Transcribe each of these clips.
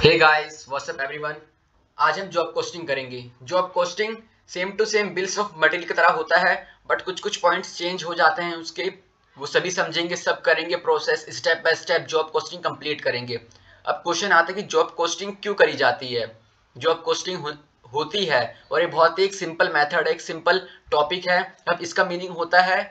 हे guys, what's up everyone. आज हम job costing करेंगे। Job costing same to same bills of material की तरह होता है, बट कुछ कुछ पॉइंट्स चेंज हो जाते हैं उसके। वो सभी समझेंगे, सब करेंगे, process step by step job costing complete करेंगे। अब क्वेश्चन आता है कि जॉब कोस्टिंग क्यों करी जाती है। जॉब कोस्टिंग होती है और ये बहुत ही एक सिंपल मेथड है, एक सिंपल टॉपिक है। अब इसका मीनिंग होता है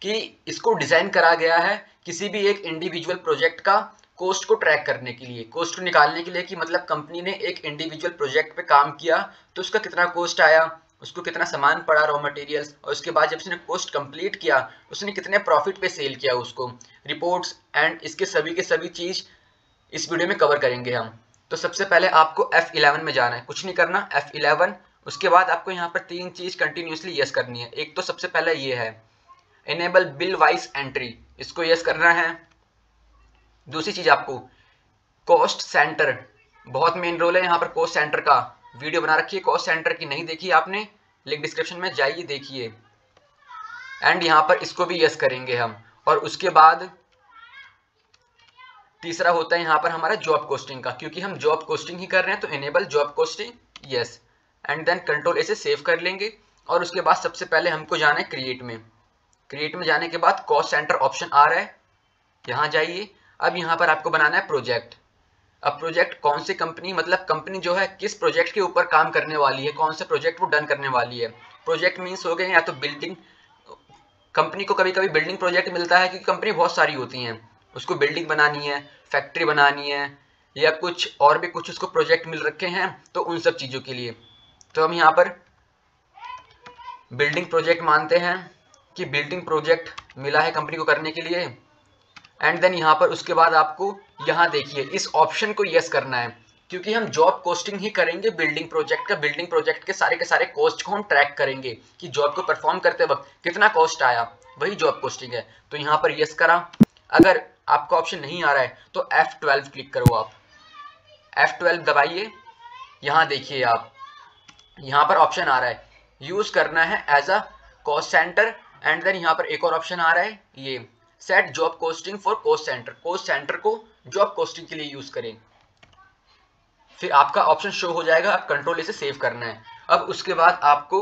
कि इसको डिजाइन करा गया है किसी भी एक इंडिविजुअल प्रोजेक्ट का कोस्ट को ट्रैक करने के लिए, कोस्ट को निकालने के लिए, कि मतलब कंपनी ने एक इंडिविजुअल प्रोजेक्ट पे काम किया तो उसका कितना कोस्ट आया, उसको कितना सामान पड़ा, रॉ मटेरियल्स, और उसके बाद जब उसने कोस्ट कंप्लीट किया उसने कितने प्रॉफिट पे सेल किया उसको, रिपोर्ट्स एंड इसके सभी के सभी चीज इस वीडियो में कवर करेंगे हम। तो सबसे पहले आपको F11 में जाना है, कुछ नहीं करना, F11। उसके बाद आपको यहाँ पर तीन चीज कंटिन्यूसली यस करनी है। एक तो सबसे पहले ये है इनेबल बिल वाइज एंट्री, इसको यस करना है। दूसरी चीज आपको कॉस्ट सेंटर, बहुत मेन रोल है यहाँ पर कॉस्ट सेंटर का। वीडियो बना रखी है कॉस्ट सेंटर की, नहीं देखी आपने, लिंक डिस्क्रिप्शन में जाइए देखिए। एंड यहाँ पर इसको भी यस करेंगे हम। और उसके बाद तीसरा होता है यहाँ पर हमारा जॉब कोस्टिंग का, क्योंकि हम जॉब कोस्टिंग ही कर रहे हैं तो enable job costing yes. And then control ऐसे सेव कर लेंगे। और उसके बाद सबसे पहले हमको जाना है क्रिएट में। क्रिएट में जाने के बाद कॉस्ट सेंटर ऑप्शन आ रहा है, यहाँ जाइए। अब यहाँ पर आपको बनाना है प्रोजेक्ट। अब प्रोजेक्ट कौन सी कंपनी, मतलब कंपनी जो है किस प्रोजेक्ट के ऊपर काम करने वाली है, कौन से प्रोजेक्ट वो डन करने वाली है। प्रोजेक्ट मीन्स हो गए या तो बिल्डिंग, कंपनी को कभी कभी बिल्डिंग प्रोजेक्ट मिलता है क्योंकि कंपनी बहुत सारी होती हैं, उसको बिल्डिंग बनानी है, फैक्ट्री बनानी है, या कुछ और भी कुछ उसको प्रोजेक्ट मिल रखे हैं, तो उन सब चीज़ों के लिए। तो हम यहाँ पर बिल्डिंग प्रोजेक्ट मानते हैं कि बिल्डिंग प्रोजेक्ट मिला है कंपनी को करने के लिए। एंड देन यहाँ पर उसके बाद आपको यहाँ देखिए इस ऑप्शन को यस करना है, क्योंकि हम जॉब कोस्टिंग ही करेंगे बिल्डिंग प्रोजेक्ट का। बिल्डिंग प्रोजेक्ट के सारे कॉस्ट को हम ट्रैक करेंगे कि जॉब को परफॉर्म करते वक्त कितना कॉस्ट आया, वही जॉब कोस्टिंग है। तो यहाँ पर यस करा। अगर आपका ऑप्शन नहीं आ रहा है तो F12 क्लिक करो आप, F12 दबाइए। यहाँ देखिए आप, यहाँ पर ऑप्शन आ रहा है यूज करना है as a cost centre. And then यहाँ पर एक और ऑप्शन आ रहा है ये set job costing for cost centre, cost centre को जॉब कोस्टिंग के लिए यूज करें। फिर आपका ऑप्शन शो हो जाएगा, आप कंट्रोल इसे सेव करना है। अब उसके बाद आपको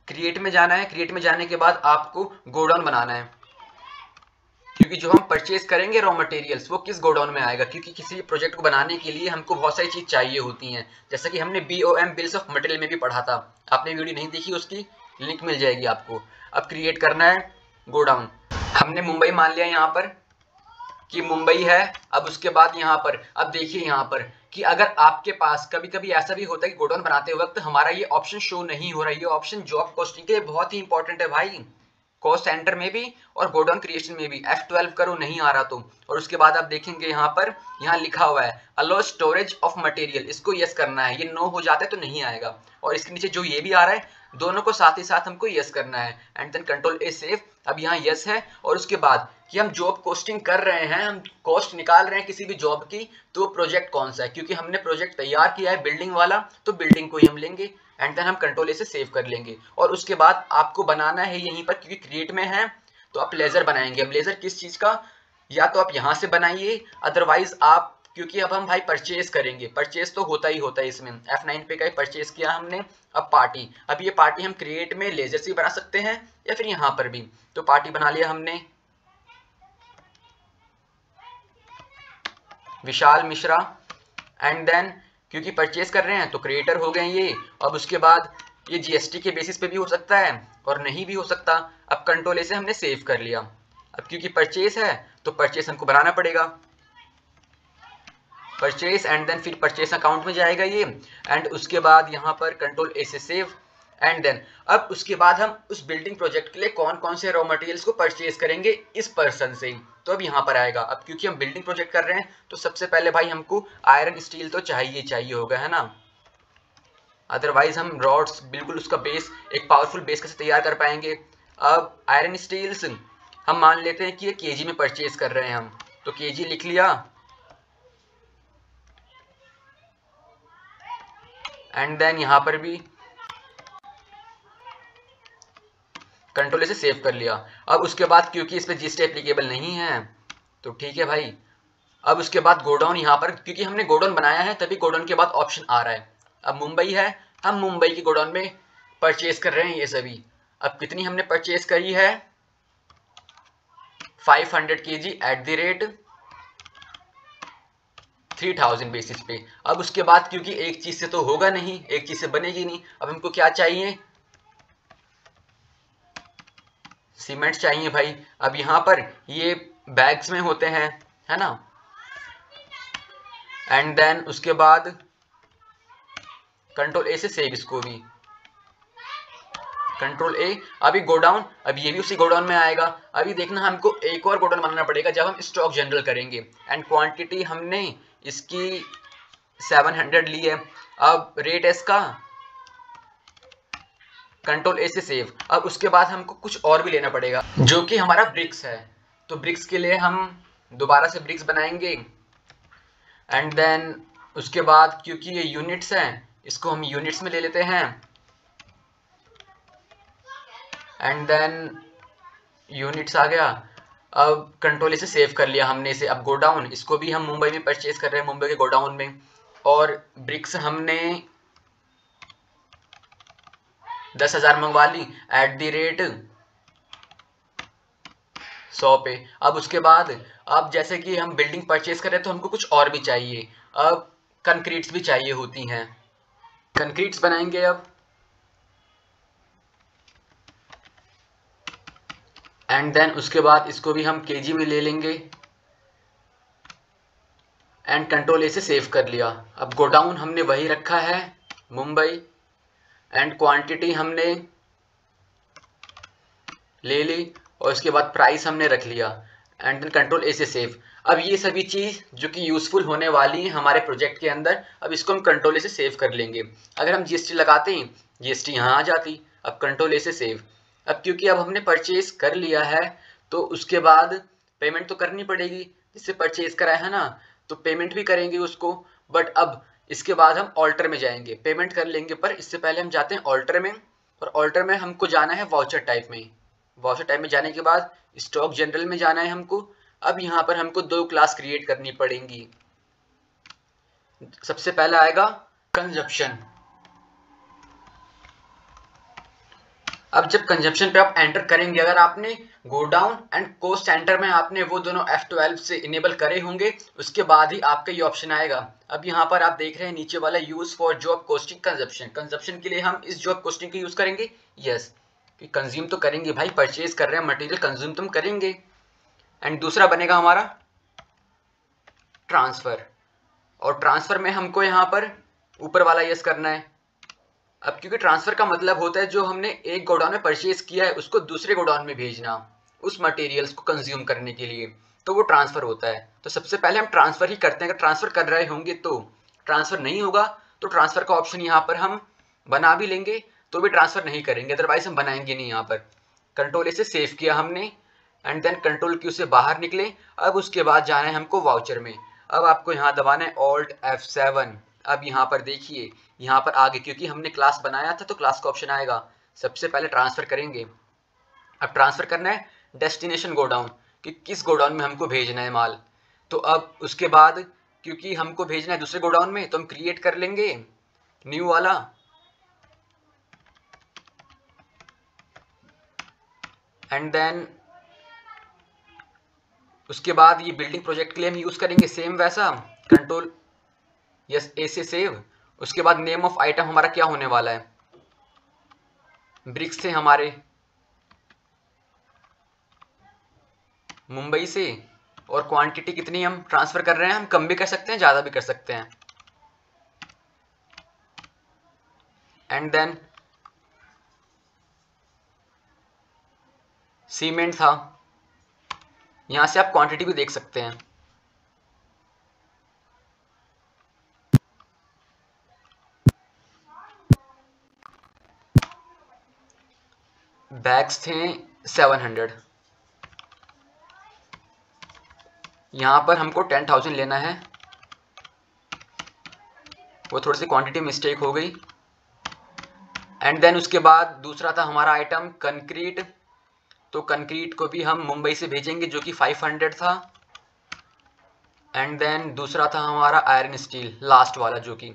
क्रिएट में जाना है। क्रिएट में जाने के बाद आपको गोडाउन बनाना है, क्योंकि जो हम परचेज करेंगे रॉ मटेरियल्स वो किस गोडाउन में आएगा, क्योंकि किसी भी प्रोजेक्ट को बनाने के लिए हमको बहुत सारी चीज चाहिए होती हैं, जैसा कि हमने BOM बिल्स ऑफ मटेरियल में भी पढ़ा था। आपने वीडियो नहीं देखी, उसकी लिंक मिल जाएगी आपको। अब क्रिएट करना है गोडाउन। हमने मुंबई मान लिया यहाँ पर कि मुंबई है। अब उसके बाद यहाँ पर अब देखिए यहाँ पर कि अगर आपके पास कभी कभी ऐसा भी होता है कि गोडाउन बनाते वक्त हमारा ये ऑप्शन शो नहीं हो रहा है, ये ऑप्शन जॉब कोस्टिंग के लिए बहुत ही इंपॉर्टेंट है भाई, कॉस्ट सेंटर में भी और गोडाउन क्रिएशन में भी। F12 करो, नहीं आ रहा तो। और उसके बाद आप देखेंगे यहाँ पर यहाँ लिखा हुआ है अलो स्टोरेज ऑफ मटेरियल, इसको यस करना है। ये नो हो जाता है तो नहीं आएगा। और इसके नीचे जो ये भी आ रहा है, दोनों को साथ ही साथ हमको यस करना है। And then control A save. अब यहाँ यस है। और उसके बाद कि हम जॉब कोस्टिंग कर रहे हैं, हम कॉस्ट निकाल रहे हैं किसी भी जॉब की, तो प्रोजेक्ट कौन सा है, क्योंकि हमने प्रोजेक्ट तैयार किया है बिल्डिंग वाला, तो बिल्डिंग को ही हम लेंगे। एंड देन हम कंट्रोल ए से सेव कर लेंगे। और उसके बाद आपको बनाना है यहीं पर, क्योंकि क्रिएट में है तो आप लेजर बनाएंगे। अब लेजर किस चीज का, या तो आप यहाँ से बनाइए, अदरवाइज आप, क्योंकि अब हम भाई परचेज करेंगे, परचेज तो होता ही होता है इसमें। F9 पे का परचेज किया हमने। अब पार्टी, अब ये पार्टी हम क्रिएट में लेजर से बना सकते हैं या फिर यहाँ पर भी। तो पार्टी बना लिया हमने, विशाल मिश्रा। एंड देन क्योंकि परचेज कर रहे हैं तो क्रिएटर हो गए ये। अब उसके बाद ये GST के बेसिस पे भी हो सकता है और नहीं भी हो सकता। अब कंट्रोल ए से हमने सेव कर लिया। अब क्योंकि परचेज है तो परचेज हमको बनाना पड़ेगा, परचेज। एंड देन फिर परचेज अकाउंट में जाएगा ये। एंड उसके बाद यहाँ पर कंट्रोल ए से सेव। एंड देन अब उसके बाद हम उस बिल्डिंग प्रोजेक्ट के लिए कौन कौन से रॉ मटेरियल्स को परचेज करेंगे इस पर्सन से, तो अब यहाँ पर आएगा। अब क्योंकि हम बिल्डिंग प्रोजेक्ट कर रहे हैं तो सबसे पहले भाई हमको आयरन स्टील तो चाहिए होगा, है ना। अदरवाइज हम रॉड्स, बिल्कुल उसका बेस, एक पावरफुल बेस कैसे तैयार कर पाएंगे। अब आयरन स्टील्स हम मान लेते हैं कि ये केजी में परचेज कर रहे हैं हम, तो केजी लिख लिया। एंड देन यहाँ पर भी कंट्रोल से सेव कर लिया। अब उसके बाद क्योंकि इस पे GST एप्लीकेबल नहीं है तो ठीक है भाई, अब उसके बाद गोडाउन यहाँ पर, क्योंकि हमने गोडाउन बनाया है तभी गोडाउन के बाद ऑप्शन आ रहा है। अब मुंबई है, हम मुंबई के गोडाउन में परचेज कर रहे हैं ये सभी। अब कितनी हमने परचेज करी है, 500 kg at the rate 3000 basis पे। अब उसके बाद क्योंकि एक चीज से तो होगा नहीं, एक चीज से बनेगी नहीं, अब हमको क्या चाहिए, सीमेंट चाहिए भाई। अब यहाँ पर ये बैग्स में होते हैं, है ना। एंड देन उसके बाद कंट्रोल ए से सेव इसको भी, कंट्रोल ए। अभी गोडाउन, अब ये भी उसी गोडाउन में आएगा। अभी देखना हमको एक और गोडाउन बनाना पड़ेगा जब हम स्टॉक जनरल करेंगे। एंड क्वांटिटी हमने इसकी 700 ली है। अब रेट है इसका, कंट्रोल ए से सेव। अब उसके बाद हमको कुछ और भी लेना पड़ेगा जो कि हमारा ब्रिक्स है। तो ब्रिक्स के लिए हम दोबारा से ब्रिक्स बनाएंगे। एंड देन उसके बाद क्योंकि ये यूनिट्स हैं, इसको हम यूनिट्स में ले लेते हैं। एंड देन यूनिट्स आ गया। अब कंट्रोल से सेव कर लिया हमने इसे। अब गोडाउन, इसको भी हम मुंबई में परचेज कर रहे हैं, मुंबई के गोडाउन में। और ब्रिक्स हमने 10,000 मंगवा ली एट द रेट 100 पे। अब उसके बाद, अब जैसे कि हम बिल्डिंग परचेज कर रहे हैं तो हमको कुछ और भी चाहिए। अब कंक्रीट्स भी चाहिए होती हैं, कंक्रीट्स बनाएंगे। अब एंड देन उसके बाद इसको भी हम केजी में ले लेंगे। एंड कंट्रोल ए से सेव कर लिया। अब गोडाउन हमने वही रखा है, मुंबई। एंड क्वांटिटी हमने ले ली और उसके बाद प्राइस हमने रख लिया। एंड देन कंट्रोल ए से सेव। अब ये सभी चीज जो कि यूजफुल होने वाली है हमारे प्रोजेक्ट के अंदर, अब इसको हम कंट्रोल ए से सेव कर लेंगे। अगर हम जीएसटी लगाते हैं, जीएसटी यहाँ आ जाती। अब कंट्रोल ए से सेव। अब क्योंकि अब हमने परचेज कर लिया है तो उसके बाद पेमेंट तो करनी पड़ेगी, जिससे परचेज करा है ना, तो पेमेंट भी करेंगे उसको। बट अब इसके बाद हम ऑल्टर में जाएंगे, पेमेंट कर लेंगे, पर इससे पहले हम जाते हैं ऑल्टर में। और ऑल्टर में हमको जाना है वाउचर टाइप में। वाउचर टाइप में जाने के बाद स्टॉक जनरल में जाना है हमको। अब यहाँ पर हमको दो क्लास क्रिएट करनी पड़ेंगी। सबसे पहला आएगा कंजप्शन। अब जब कंजप्शन पे आप एंटर करेंगे, अगर आपने गोडाउन एंड कोस्ट एंटर में आपने वो दोनों F12 से इनेबल करे होंगे, उसके बाद ही आपका ये ऑप्शन आएगा। अब यहाँ पर आप देख रहे हैं नीचे वाला use for job costing consumption. Consumption के लिए हम इस जॉब कोस्टिंग का यूज करेंगे। यस, कि कंज्यूम तो करेंगे भाई, परचेज कर रहे हैं मटेरियल, कंज्यूम तो हम करेंगे। एंड दूसरा बनेगा हमारा ट्रांसफर। और ट्रांसफर में हमको यहाँ पर ऊपर वाला यस करना है। अब क्योंकि ट्रांसफर का मतलब होता है जो हमने एक गोडाउन में परचेज किया है उसको दूसरे गोडाउन में भेजना, उस मटेरियल्स को कंज्यूम करने के लिए, तो वो ट्रांसफर होता है। तो सबसे पहले हम ट्रांसफर ही करते हैं। अगर ट्रांसफर कर रहे होंगे तो, ट्रांसफर नहीं होगा तो ट्रांसफर का ऑप्शन यहाँ पर हम बना भी लेंगे तो भी ट्रांसफर नहीं करेंगे, अदरवाइज हम बनाएंगे नहीं। यहाँ पर कंट्रोल ए से सेव किया हमने। एंड देन कंट्रोल क्यू से बाहर निकले। अब उसके बाद जाना है हमको वाउचर में। अब आपको यहाँ दबाना है Alt F7। अब यहाँ पर देखिए, यहाँ पर आगे क्योंकि हमने क्लास बनाया था तो क्लास का ऑप्शन आएगा। सबसे पहले ट्रांसफर करेंगे। अब ट्रांसफर करना है डेस्टिनेशन गोडाउन, कि किस गोडाउन में हमको भेजना है माल। तो अब उसके बाद क्योंकि हमको भेजना है दूसरे गोडाउन में, तो हम क्रिएट कर लेंगे न्यू वाला। एंड देन उसके बाद ये बिल्डिंग प्रोजेक्ट के लिए हम यूज करेंगे सेम वैसा, कंट्रोल यस ए से सेव। उसके बाद नेम ऑफ आइटम हमारा क्या होने वाला है, ब्रिक्स थे हमारे मुंबई से। और क्वांटिटी कितनी हम ट्रांसफर कर रहे हैं, हम कम भी कर सकते हैं, ज़्यादा भी कर सकते हैं। एंड देन सीमेंट था, यहाँ से आप क्वांटिटी भी देख सकते हैं। बैग्स थे 700। यहाँ पर हमको 10,000 लेना है, वो थोड़ी सी क्वांटिटी मिस्टेक हो गई। एंड देन उसके बाद दूसरा था हमारा आइटम कंक्रीट। तो कंक्रीट को भी हम मुंबई से भेजेंगे जो कि 500 था। एंड देन दूसरा था हमारा आयरन स्टील, लास्ट वाला, जो कि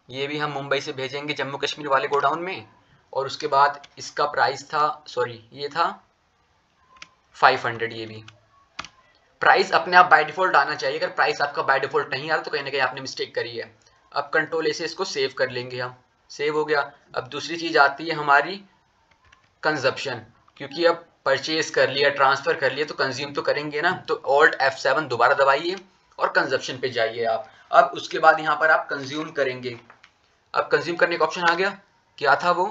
ये भी हम मुंबई से भेजेंगे जम्मू कश्मीर वाले गोडाउन में। और उसके बाद इसका प्राइस था, सॉरी ये था 500। ये भी प्राइस अपने आप बाय डिफॉल्ट आना चाहिए। अगर प्राइस आपका बाय डिफॉल्ट नहीं आ रहा तो कहीं ना कहीं आपने मिस्टेक करी है। अब कंट्रोल ए से इसको सेव कर लेंगे हम, सेव हो गया। अब दूसरी चीज़ आती है हमारी कंजप्शन, क्योंकि अब परचेज कर लिया, ट्रांसफर कर लिया, तो कंज्यूम तो करेंगे ना। तो ऑल्ट F7 दोबारा दबाइए और कंजप्शन पे जाइए आप। अब उसके बाद यहाँ पर आप कंज्यूम करेंगे। अब कंज्यूम करने का ऑप्शन आ गया, क्या था वो,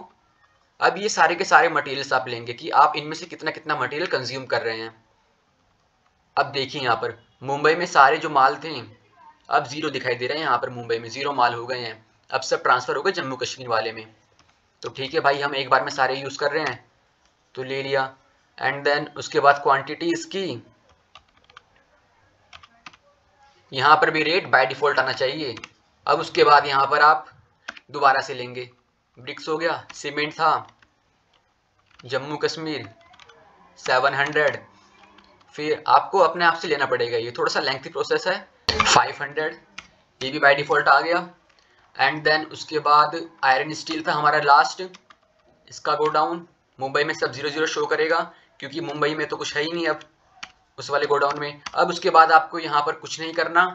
अब ये सारे के सारे मटेरियल्स आप लेंगे कि आप इनमें से कितना कितना मटेरियल कंज्यूम कर रहे हैं। अब देखिए यहाँ पर मुंबई में सारे जो माल थे अब जीरो दिखाई दे रहे हैं, यहाँ पर मुंबई में जीरो माल हो गए हैं। अब सब ट्रांसफर हो गए जम्मू कश्मीर वाले में। तो ठीक है भाई, हम एक बार में सारे यूज़ कर रहे हैं तो ले लिया। एंड देन उसके बाद क्वांटिटी इसकी, यहाँ पर भी रेट बाय डिफॉल्ट आना चाहिए। अब उसके बाद यहाँ पर आप दोबारा से लेंगे। ब्रिक्स हो गया, सीमेंट था जम्मू कश्मीर 700, फिर आपको अपने आप से लेना पड़ेगा, ये थोड़ा सा लेंथी प्रोसेस है। 500 ये भी बाय डिफॉल्ट आ गया। एंड देन उसके बाद आयरन स्टील था हमारा लास्ट, इसका गोडाउन मुंबई में सब 00 शो करेगा क्योंकि मुंबई में तो कुछ है ही नहीं अब उस वाले गोडाउन में। अब उसके बाद आपको यहाँ पर कुछ नहीं करना,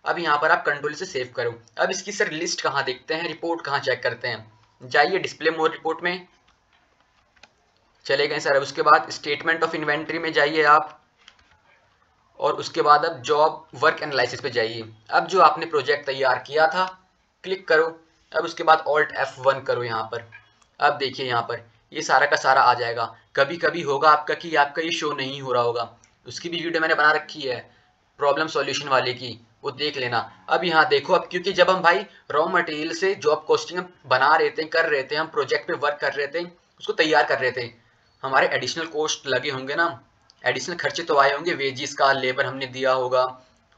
अब यहाँ पर आप कंट्रोल से सेव करो। अब इसकी सर लिस्ट कहाँ देखते हैं, रिपोर्ट कहाँ चेक करते हैं, जाइए डिस्प्ले मोर रिपोर्ट में चले गए सर। अब उसके बाद स्टेटमेंट ऑफ इन्वेंट्री में जाइए आप, और उसके बाद अब जॉब वर्क एनालिसिस पे जाइए। अब जो आपने प्रोजेक्ट तैयार किया था क्लिक करो। अब उसके बाद ऑल्ट F1 करो यहाँ पर। अब देखिए यहाँ पर ये सारा का सारा आ जाएगा। कभी कभी होगा आपका कि आपका ये शो नहीं हो रहा होगा, उसकी भी वीडियो मैंने बना रखी है प्रॉब्लम सॉल्यूशन वाले की, वो देख लेना। अब यहाँ देखो, अब क्योंकि जब हम भाई रॉ मटेरियल से जॉब कॉस्टिंग बना रहे थे, कर रहे थे, हम प्रोजेक्ट पे वर्क कर रहे थे, उसको तैयार कर रहे थे, हमारे एडिशनल कॉस्ट लगे होंगे ना, एडिशनल खर्चे तो आए होंगे, वेजिस का, लेबर हमने दिया होगा,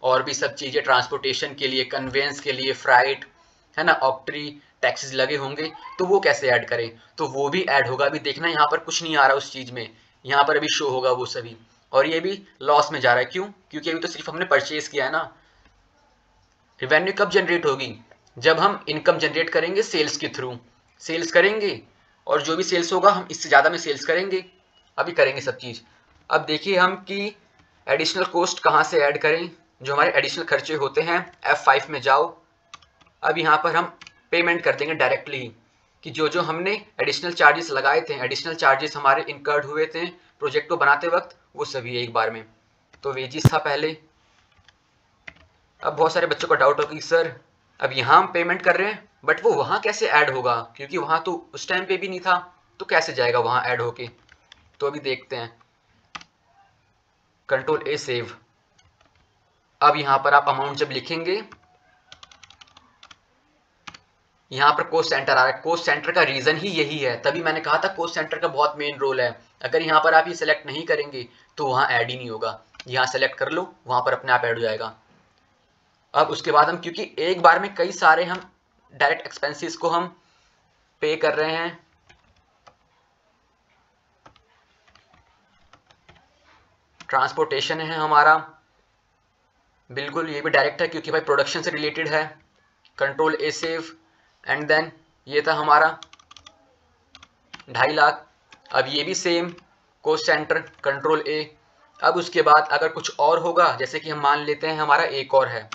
और भी सब चीज़ें ट्रांसपोर्टेशन के लिए, कन्वेंस के लिए, फ्राइट है ना, ऑक्ट्री टैक्सेस लगे होंगे, तो वो कैसे ऐड करें, तो वो भी ऐड होगा। अभी देखना यहाँ पर कुछ नहीं आ रहा उस चीज़ में, यहाँ पर अभी शो होगा वो सभी, और ये भी लॉस में जा रहा है। क्यों? क्योंकि अभी तो सिर्फ हमने परचेज किया है ना। रिवेन्यू कब जनरेट होगी? जब हम इनकम जनरेट करेंगे सेल्स के थ्रू, सेल्स करेंगे और जो भी सेल्स होगा हम इससे ज़्यादा में सेल्स करेंगे, अभी करेंगे सब चीज़। अब देखिए हम कि एडिशनल कॉस्ट कहाँ से ऐड करें, जो हमारे एडिशनल खर्चे होते हैं F5 में जाओ। अब यहाँ पर हम पेमेंट कर देंगे डायरेक्टली कि जो जो हमने एडिशनल चार्जेस लगाए थे, एडिशनल चार्जेस हमारे इनकर्ड हुए थे प्रोजेक्ट को बनाते वक्त, वो सभी एक बार में। तो वेजिस था पहले। अब बहुत सारे बच्चों का डाउट होगा कि सर अब यहाँ हम पेमेंट कर रहे हैं बट वो वहाँ कैसे ऐड होगा, क्योंकि वहाँ तो उस टाइम पे भी नहीं था, तो कैसे जाएगा वहाँ ऐड होके। तो अभी देखते हैं, कंट्रोल A सेव। अब यहाँ पर आप अमाउंट जब लिखेंगे, यहाँ पर कोस्ट सेंटर आ रहा है। कोस्ट सेंटर का रीजन ही यही है, तभी मैंने कहा था कोस्ट सेंटर का बहुत मेन रोल है। अगर यहाँ पर आप ये सेलेक्ट नहीं करेंगे तो वहाँ ऐड ही नहीं होगा, यहाँ सेलेक्ट कर लो, वहाँ पर अपने आप ऐड हो जाएगा। अब उसके बाद हम, क्योंकि एक बार में कई सारे हम डायरेक्ट एक्सपेंसेस को हम पे कर रहे हैं, ट्रांसपोर्टेशन है हमारा, बिल्कुल ये भी डायरेक्ट है क्योंकि भाई प्रोडक्शन से रिलेटेड है। Control A save. And then ये था हमारा 2.5 लाख। अब ये भी same cost centre, control A। अब उसके बाद अगर कुछ और होगा, जैसे कि हम मान लेते हैं हमारा एक और है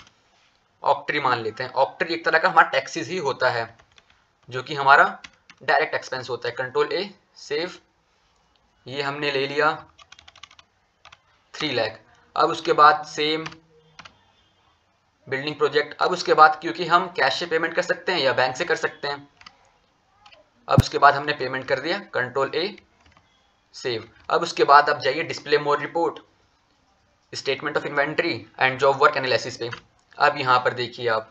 ऑक्ट्री, मान लेते हैं ऑक्ट्री एक तरह का हमारा टैक्सेस ही होता है जो कि हमारा डायरेक्ट एक्सपेंस होता है। कंट्रोल A सेव, ये हमने ले लिया 3 लाख। अब उसके बाद सेम बिल्डिंग प्रोजेक्ट। अब उसके बाद क्योंकि हम कैश से पेमेंट कर सकते हैं या बैंक से कर सकते हैं, अब उसके बाद हमने पेमेंट कर दिया, कंट्रोल A सेव। अब उसके बाद आप जाइए display more report, statement of inventory and job work analysis पे। अब यहाँ पर देखिए आप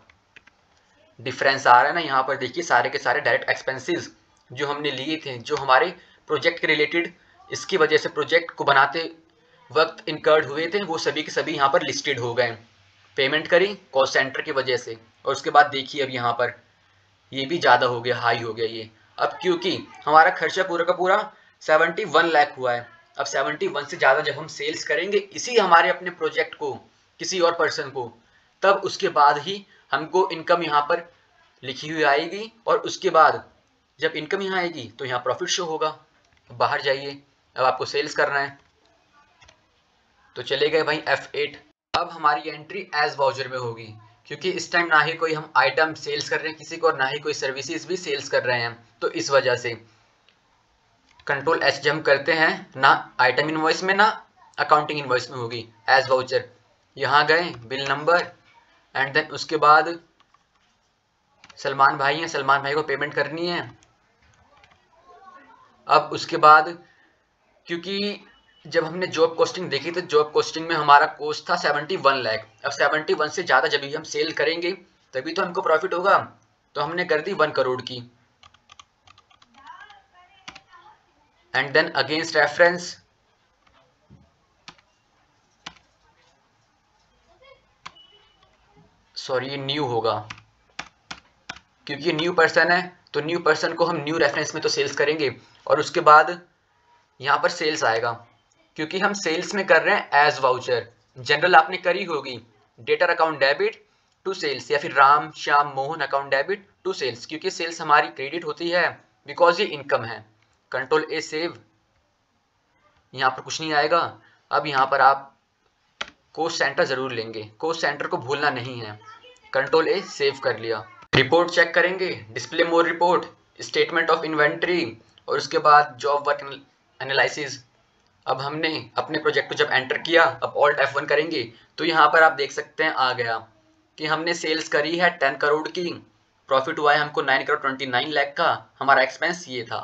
डिफरेंस आ रहा है ना, यहाँ पर देखिए सारे के सारे डायरेक्ट एक्सपेंसेस जो हमने लिए थे, जो हमारे प्रोजेक्ट के रिलेटेड इसकी वजह से प्रोजेक्ट को बनाते वक्त इनकर्ड हुए थे, वो सभी के सभी यहाँ पर लिस्टेड हो गए। पेमेंट करी कॉस्ट सेंटर की वजह से, और उसके बाद देखिए अब यहाँ पर ये भी ज़्यादा हो गया, हाई हो गया ये। अब क्योंकि हमारा खर्चा पूरा का पूरा 71 लाख हुआ है, अब 71 से ज़्यादा जब हम सेल्स करेंगे इसी हमारे अपने प्रोजेक्ट को किसी और पर्सन को, तब उसके बाद ही हमको इनकम यहाँ पर लिखी हुई आएगी, और उसके बाद जब इनकम यहाँ आएगी तो यहाँ प्रॉफिट शो होगा। बाहर जाइए, अब आपको सेल्स करना है, तो चले गए भाई F8। अब हमारी एंट्री एज वाउचर में होगी, क्योंकि इस टाइम ना ही कोई हम आइटम सेल्स कर रहे हैं किसी को, और ना ही कोई सर्विसेज भी सेल्स कर रहे हैं, तो इस वजह से कंट्रोल H जंप करते हैं, ना आइटम इनवॉइस में ना अकाउंटिंग इनवॉइस में होगी, एज वाउचर। यहाँ गए बिल नंबर, एंड देन उसके बाद सलमान भाई हैं, सलमान भाई को पेमेंट करनी है। अब उसके बाद क्योंकि जब हमने जॉब कॉस्टिंग देखी तो जॉब कॉस्टिंग में हमारा कॉस्ट था 71 लाख। अब 71 से ज़्यादा जब भी हम सेल करेंगे तभी तो हमको प्रॉफिट होगा, तो हमने कर दी 1 करोड़ की। And then against reference sorry ये न्यू होगा, क्योंकि ये न्यू पर्सन है तो न्यू पर्सन को हम न्यू रेफरेंस में तो सेल्स करेंगे, और उसके बाद यहाँ पर सेल्स आएगा, क्योंकि हम सेल्स में कर रहे हैं एज वाउचर। जनरल आपने करी होगी, debtor account debit to sales, या फिर Ram Shyam Mohan account debit to sales, क्योंकि सेल्स हमारी क्रेडिट होती है बिकॉज ये इनकम है। कंट्रोल ए सेव, यहाँ पर कुछ नहीं आएगा। अब यहाँ पर आप कॉस्ट सेंटर जरूर लेंगे, कॉस्ट सेंटर को भूलना नहीं है। कंट्रोल ए सेव कर लिया। रिपोर्ट चेक करेंगे, display more report, statement of inventory, और उसके बाद जॉब वर्क एनालिसिस। अब हमने अपने प्रोजेक्ट को जब एंटर किया, अब ऑल्ट F1 करेंगे तो यहाँ पर आप देख सकते हैं आ गया कि हमने सेल्स करी है 10 करोड़ की, प्रॉफिट हुआ है हमको 9 करोड़ 29 लाख का, हमारा एक्सपेंस ये था।